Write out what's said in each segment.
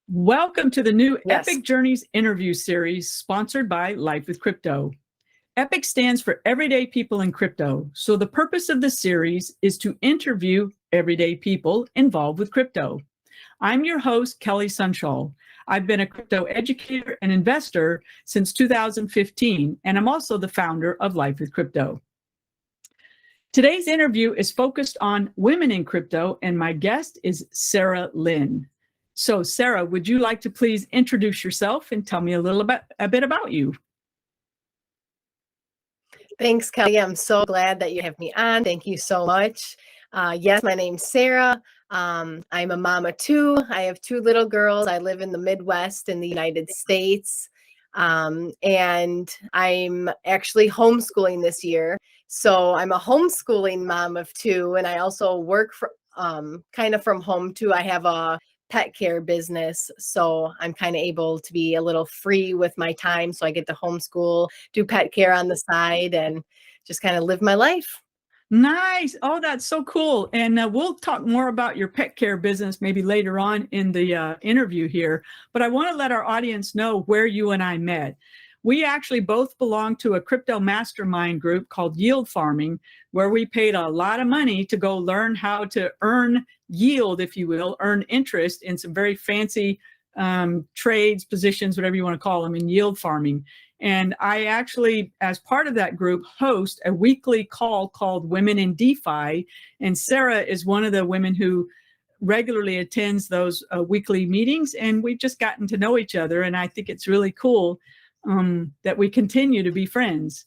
Welcome to the new Yes. Epic Journeys interview series sponsored by Life with Crypto. Epic stands for Everyday People in Crypto. So the purpose of the series is to interview everyday people involved with crypto. I'm your host, Kelly Sunshall. I've been a crypto educator and investor since 2015, and I'm also the founder of Life with Crypto. Today's interview is focused on women in crypto, and my guest is Sarah Lynn. So, Sarah, would you like to please introduce yourself and tell me a bit about you? Thanks, Kelly. I'm so glad that you have me on. Thank you so much. Yes, my name's Sarah. I'm a mom of two. I have two little girls. I live in the Midwest in the United States. And I'm actually homeschooling this year. So I'm a homeschooling mom of two, and I also work for kind of from home too. I have a pet care business, so I'm kind of able to be a little free with my time. So I get to homeschool, do pet care on the side, and just kind of live my life. Nice. Oh, that's so cool. And we'll talk more about your pet care business maybe later on in the interview here. But I want to let our audience know where you and I met. We actually both belong to a crypto mastermind group called Yield Farming, where we paid a lot of money to go learn how to earn yield, if you will, earn interest in some very fancy trades, positions, whatever you want to call them, in yield farming. And I actually, as part of that group, host a weekly call called Women in DeFi. And Sarah is one of the women who regularly attends those weekly meetings. And we've just gotten to know each other. And I think it's really cool that we continue to be friends.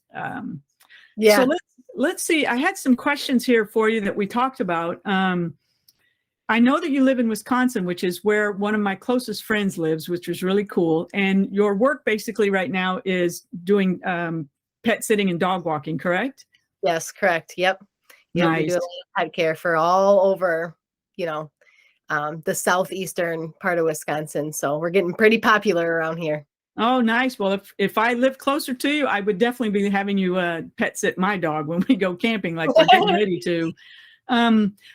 Yeah. So let's see. I had some questions here for you that we talked about. I know that you live in Wisconsin, which is where one of my closest friends lives, which is really cool. And your work basically right now is doing pet sitting and dog walking, correct? Yes, correct. Yep. Yep. We do a Nice. lot of pet care for all over, the southeastern part of Wisconsin. So we're getting pretty popular around here. Oh, nice. Well, if I lived closer to you, I would definitely be having you pet sit my dog when we go camping, like we're getting ready to.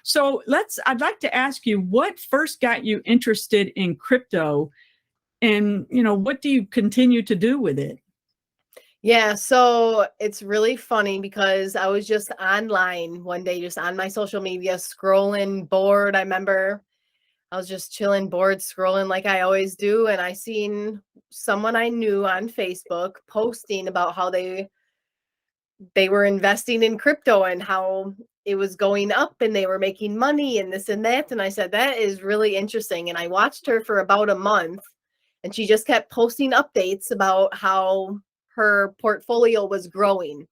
So I'd like to ask you, what first got you interested in crypto, and what do you continue to do with it? Yeah, so it's really funny because I was just online one day, just on my social media, scrolling, bored. I remember I was just chilling, bored, scrolling like I always do, and I seen someone I knew on Facebook posting about how they were investing in crypto and how it was going up and they were making money and this and that. And I said, that is really interesting. And I watched her for about a month, and she just kept posting updates about how her portfolio was growing.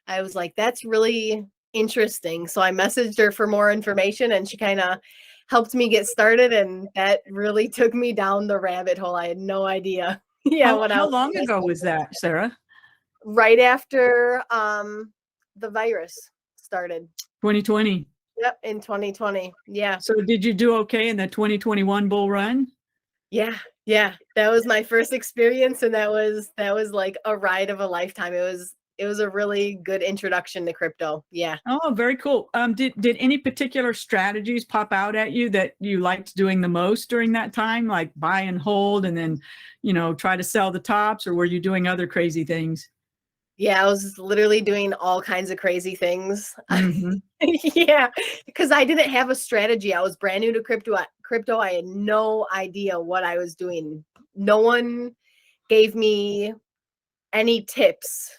I was like, that's really interesting. So I messaged her for more information, and she kind of helped me get started. And that really took me down the rabbit hole. I had no idea. Yeah, what How else? long ago was that, Sarah? Right after the virus started. 2020. Yep, in 2020. Yeah. So did you do okay in the 2021 bull run? Yeah. Yeah. That was my first experience, and that was like a ride of a lifetime. It was a really good introduction to crypto. Yeah. Oh, very cool. Did any particular strategies pop out at you that you liked doing the most during that time, like buy and hold and then, try to sell the tops, or were you doing other crazy things? Yeah, I was literally doing all kinds of crazy things. Mm-hmm. Yeah, because I didn't have a strategy. I was brand new to crypto. I had no idea what I was doing. No one gave me any tips,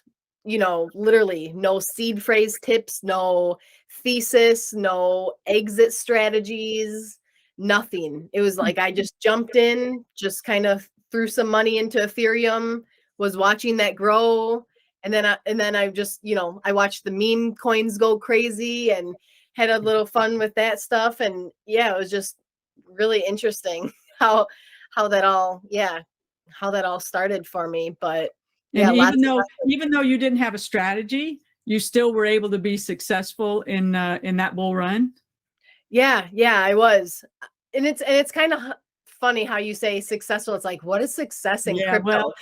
literally no seed phrase tips, no thesis, no exit strategies, nothing. It was like I just jumped in, just kind of threw some money into Ethereum, was watching that grow. And then I just, I watched the meme coins go crazy and had a little fun with that stuff. And yeah, it was just really interesting how that all, how that all started for me. But And yeah, lots of even though you didn't have a strategy, you still were able to be successful in that bull run. yeah, I was. And it's kind of funny how you say successful. It's like, what is success in Yeah, crypto? well,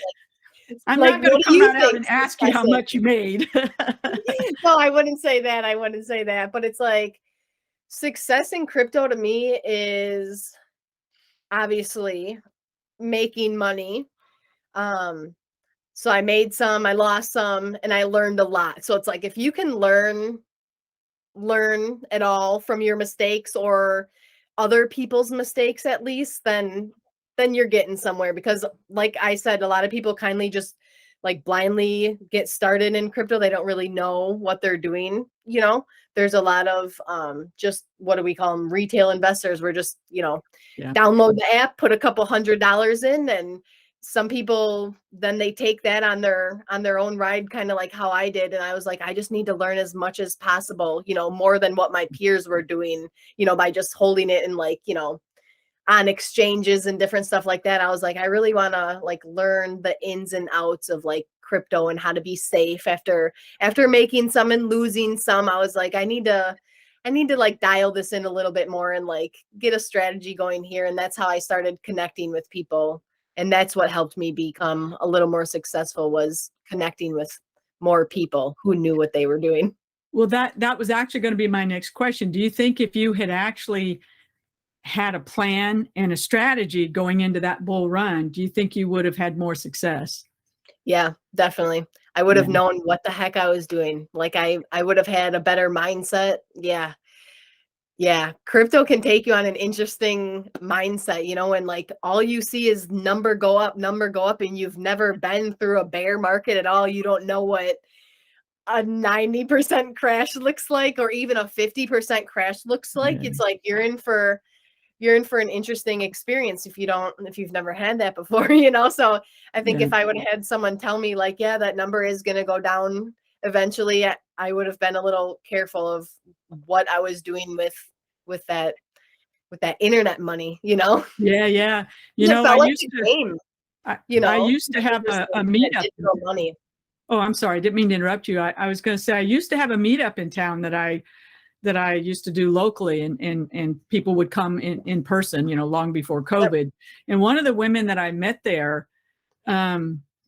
I'm Like, not going what to do come you right out think and ask you success how much you made. is? No, I wouldn't say that. I wouldn't say that. But it's like success in crypto to me is obviously making money. So I made some, I lost some, and I learned a lot. So it's like if you can learn at all from your mistakes or other people's mistakes at least, then you're getting somewhere. Because like I said, a lot of people kindly just like blindly get started in crypto. They don't really know what they're doing, you know. There's a lot of just, what do we call them, retail investors. We're just, you know, Yeah. download the app, put a couple $100 in, and some people then they take that on their own ride, kind of like how I did. And I was like, I just need to learn as much as possible, you know, more than what my peers were doing, you know, by just holding it and like, you know, on exchanges and different stuff like that. I was like, I really want to like learn the ins and outs of like crypto and how to be safe after making some and losing some. I was like, I need to like dial this in a little bit more and like get a strategy going here. And that's how I started connecting with people. And that's what helped me become a little more successful, was connecting with more people who knew what they were doing. Well, that was actually going to be my next question. Do you think if you had actually had a plan and a strategy going into that bull run, do you think you would have had more success? Yeah, definitely. I would have Yeah. known what the heck I was doing. Like I would have had a better mindset. Yeah. Yeah, crypto can take you on an interesting mindset, you know, and like all you see is number go up, and you've never been through a bear market at all. You don't know what a 90% crash looks like, or even a 50% crash looks like. Yeah. It's like you're in for an interesting experience if you've never had that before, you know. So I think Yeah. if I would have had someone tell me like, yeah, that number is going to go down eventually, I would have been a little careful of what I was doing with that internet money, you know. Yeah. Yeah. You It know, I felt like used a to, game, I, you I know. used to have Just a like that meetup. digital money. Oh, I'm sorry. I didn't mean to interrupt you. I was going to say I used to have a meetup in town that I used to do locally, and people would come in person, you know, long before Yep. COVID. And one of the women that I met there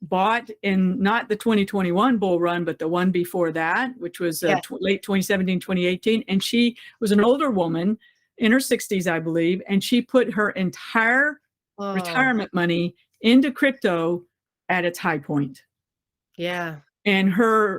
bought in not the 2021 bull run, but the one before that, which was Yeah. late 2017, 2018. And she was an older woman in her 60s, I believe. And she put her entire Oh, retirement money into crypto at its high point. yeah. And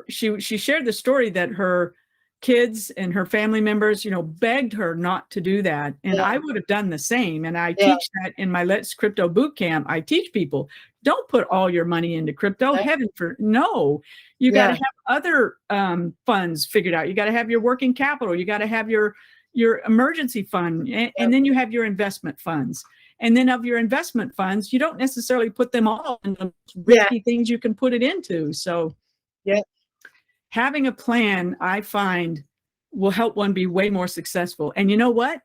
she shared the story that her kids and her family members, you know, begged her not to do that. And Yeah. I would have done the same. And I Yeah. teach that in my Let's Crypto Bootcamp. I teach people, don't put all your money into crypto. Right. Heaven for no. You got to Yeah. have other funds figured out. You got to have your working capital. You got to have your emergency fund, and then you have your investment funds. And then of your investment funds, you don't necessarily put them all in the Yeah. risky things you can put it into. So Yeah. having a plan, I find, will help one be way more successful. And you know what?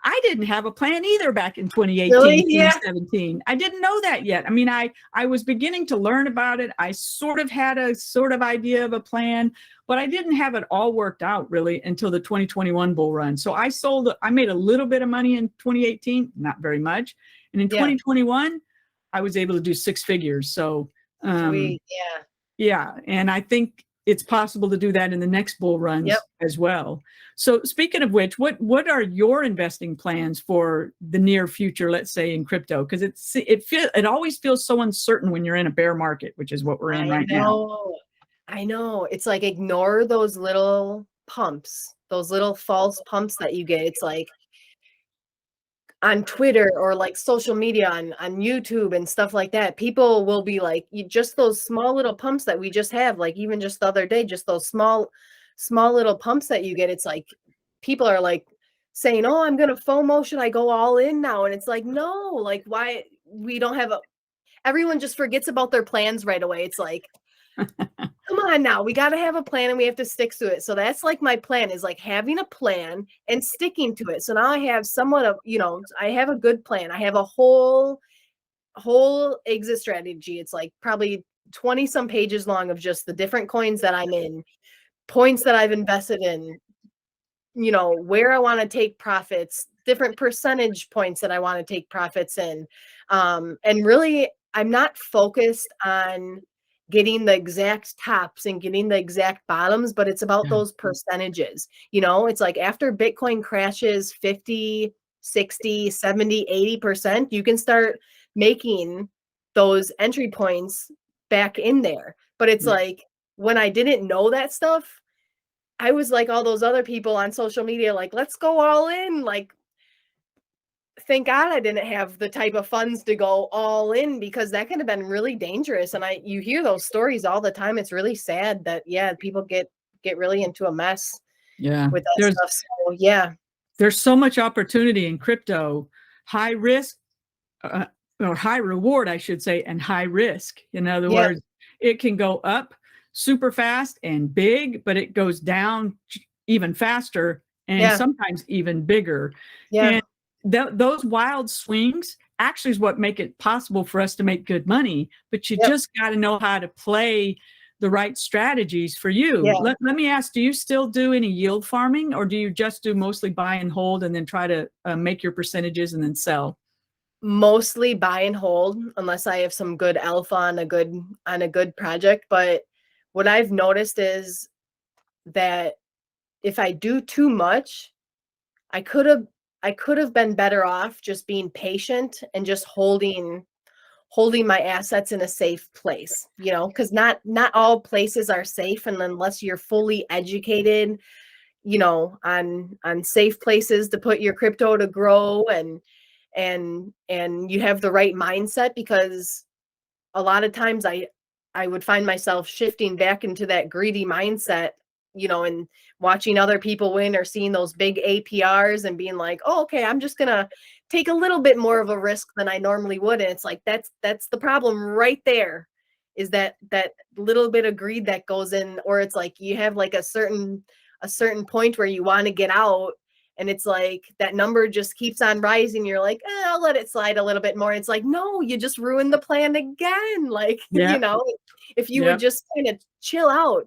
I didn't have a plan either back in 2018, Really? Yeah. 2017. I didn't know that yet. I mean, I was beginning to learn about it. I sort of had a sort of idea of a plan, but I didn't have it all worked out really until the 2021 bull run. So I made a little bit of money in 2018, not very much. And in Yeah. 2021, I was able to do six figures. So, Sweet. Yeah. yeah, and I think it's possible to do that in the next bull Yep. runs as well. So speaking of which, what are your investing plans for the near future, let's say in crypto? Because it always feels so uncertain when you're in a bear market, which is what we're in I right now. know. I know. It's like ignore those little pumps, those little false pumps that you get. It's like on Twitter or like social media on YouTube and stuff like that. People will be like, just those small little pumps that we just have, like even just the other day, just those small little pumps that you get. It's like people are like saying, "Oh, I'm gonna FOMO. Should I go all in now?" And it's like, no, like why we don't have a everyone just forgets about their plans right away. It's like, come on now, we got to have a plan and we have to stick to it. So that's like my plan, is like having a plan and sticking to it. So now I have somewhat of, you know, I have a good plan. I have a whole exit strategy. It's like probably 20 some pages long of just the different coins that I'm in, points that I've invested in, you know, where I want to take profits, different percentage points that I want to take profits in. And really, I'm not focused on getting the exact tops and getting the exact bottoms, but it's about Yeah. those percentages. You know, it's like after Bitcoin crashes 50, 60, 70, 80%, you can start making those entry points back in there. But it's Yeah. like when I didn't know that stuff, I was like all those other people on social media, like, let's go all in. Like, thank God I didn't have the type of funds to go all in, because that could have been really dangerous. And you hear those stories all the time. It's really sad that, yeah, people get really into a mess Yeah. with that stuff. So yeah. There's so much opportunity in crypto, high risk, uh, or high reward, I should say, and high risk. In other Yeah. words, it can go up super fast and big, but it goes down even faster and Yeah. sometimes even bigger. Yeah. And those wild swings actually is what make it possible for us to make good money. But you Yep. just got to know how to play the right strategies for you. Yeah. Let me ask, do you still do any yield farming, or do you just do mostly buy and hold and then try to make your percentages and then sell? Mostly buy and hold, unless I have some good alpha on a good project. But what I've noticed is that if I do too much, I could have been better off just being patient and just holding my assets in a safe place, because not all places are safe. And unless you're fully educated, on safe places to put your crypto to grow, and you have the right mindset, because a lot of times I would find myself shifting back into that greedy mindset, and watching other people win or seeing those big APRs and being like, oh, okay, I'm just gonna take a little bit more of a risk than I normally would. And it's like that's the problem right there, is that little bit of greed that goes in. Or it's like you have like a certain point where you want to get out, and it's like that number just keeps on rising. You're like, I'll let it slide a little bit more. It's like, no, you just ruined the plan again. Like, Yeah. if you Yep. would just kind of chill out,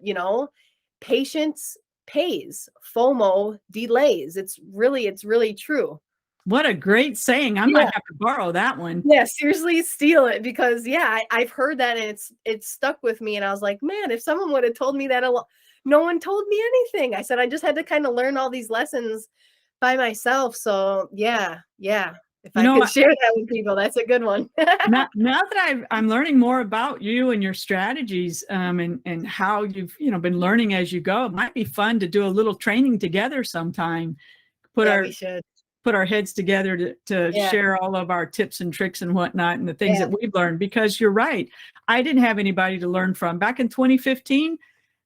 patience pays, FOMO delays. It's really true. What a great saying. I might Yeah. have to borrow that one. Yeah, seriously, steal it, because yeah, I've heard that, and it's stuck with me. And I was like, man, if someone would have told me that no one told me anything. I said I just had to kind of learn all these lessons by myself. So yeah. If You I know, could share that with people, that's a good one. now that I'm learning more about you and your strategies, and how you've been learning as you go, it might be fun to do a little training together sometime. Put Yeah, our we should. put our heads together to Yeah. share all of our tips and tricks and whatnot and the things Yeah. that we've learned. Because you're right, I didn't have anybody to learn from back in 2015.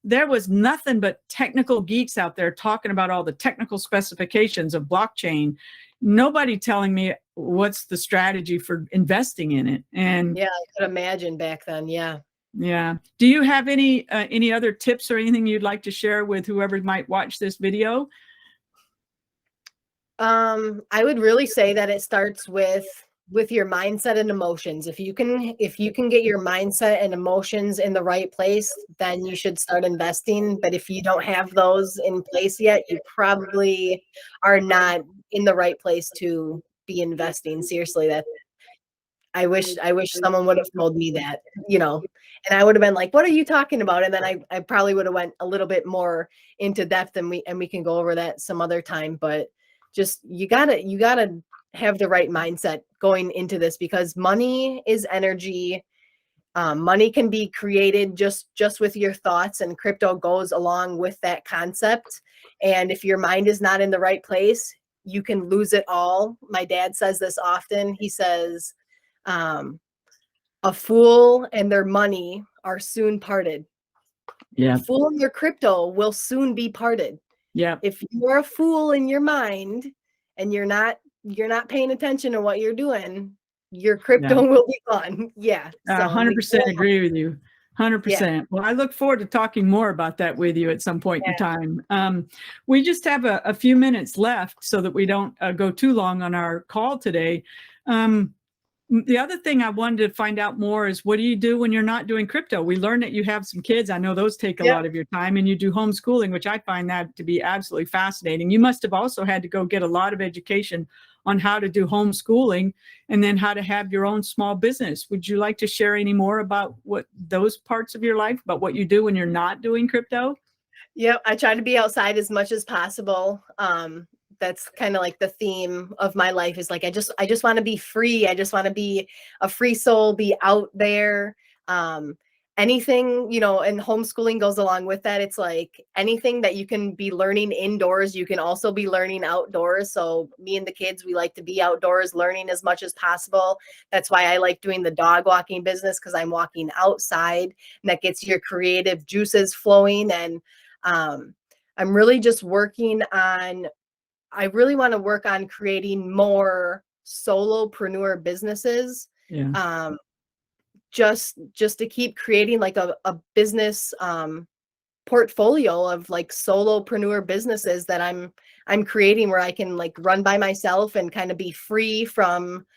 There was nothing but technical geeks out there talking about all the technical specifications of blockchain. Nobody telling me what's the strategy for investing in it. And Yeah, I could imagine back then. Yeah. yeah, do you have any other tips or anything you'd like to share with whoever might watch this video? I would really say that it starts with your mindset and emotions. If you can get your mindset and emotions in the right place, then you should start investing. But if you don't have those in place yet, you probably are not in the right place to be investing. Seriously, that I wish someone would have told me that, and I would have been like, what are you talking about? And then I probably would have went a little bit more into depth, and we can go over that some other time. But just you gotta have the right mindset going into this, because money is energy. Money can be created just with your thoughts, and crypto goes along with that concept. And if your mind is not in the right place, you can lose it all. My dad says this often. He says, a fool and their money are soon parted. Yeah. A fool and their crypto will soon be parted. Yeah. If you're a fool in your mind and you're not paying attention to what you're doing, your crypto will be gone. Yeah. So 100% agree with you. 100%. Yeah. Well, I look forward to talking more about that with you at some point in time. We just have a few minutes left so that we don't go too long on our call today. The other thing I wanted to find out more is, what do you do when you're not doing crypto? We learned that you have some kids. I know those take a lot of your time, and you do homeschooling, which I find that to be absolutely fascinating. You must have also had to go get a lot of education on how to do homeschooling and then how to have your own small business. Would you like to share any more about what those parts of your life, about what you do when you're not doing crypto? Yep. I try to be outside as much as possible. that's kind of like the theme of my life is like, I just want to be free. I just want to be a free soul, be out there. Anything, you know, and homeschooling goes along with that. It's like anything that you can be learning indoors, you can also be learning outdoors. So me and the kids, we like to be outdoors learning as much as possible. That's why I like doing the dog walking business, because I'm walking outside and that gets your creative juices flowing. And I'm really just working on, I really want to work on creating more solopreneur businesses. Yeah. Just to keep creating like a business portfolio of like solopreneur businesses that I'm creating, where I can like run by myself and kind of be free from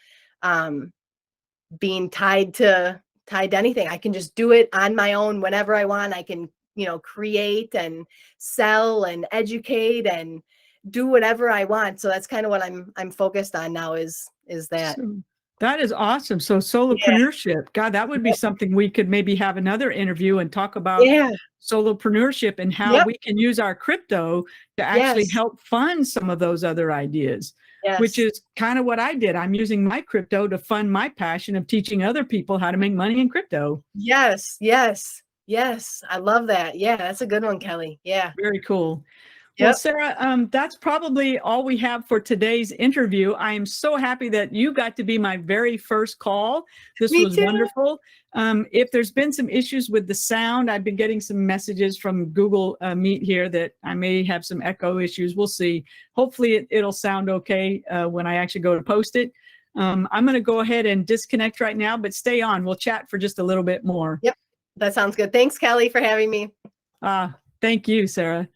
being tied to anything. I can just do it on my own whenever I want. I can, you know, create and sell and educate and do whatever I want. So that's kind of what I'm focused on now is that. So that is awesome. So Yeah. solopreneurship, God, that would be Yep. something we could maybe have another interview and talk about Yeah. solopreneurship and how Yep. we can use our crypto to actually Yes. help fund some of those other ideas, which Yes. is kind of what I did. I'm using my crypto to fund my passion of teaching other people how to make money in crypto. Yes. Yes. Yes. I love that. Yeah. That's a good one, Kelly. Yeah. Very cool. Well, Yep. Sarah, that's probably all we have for today's interview. I am so happy that you got to be my very first call. This Me was too. wonderful. If there's been some issues with the sound, I've been getting some messages from Google Meet here that I may have some echo issues. We'll see. Hopefully it'll sound okay when I actually go to post it. I'm going to go ahead and disconnect right now, but stay on. We'll chat for just a little bit more. Yep. That sounds good. Thanks, Kelly, for having me. Thank you, Sarah.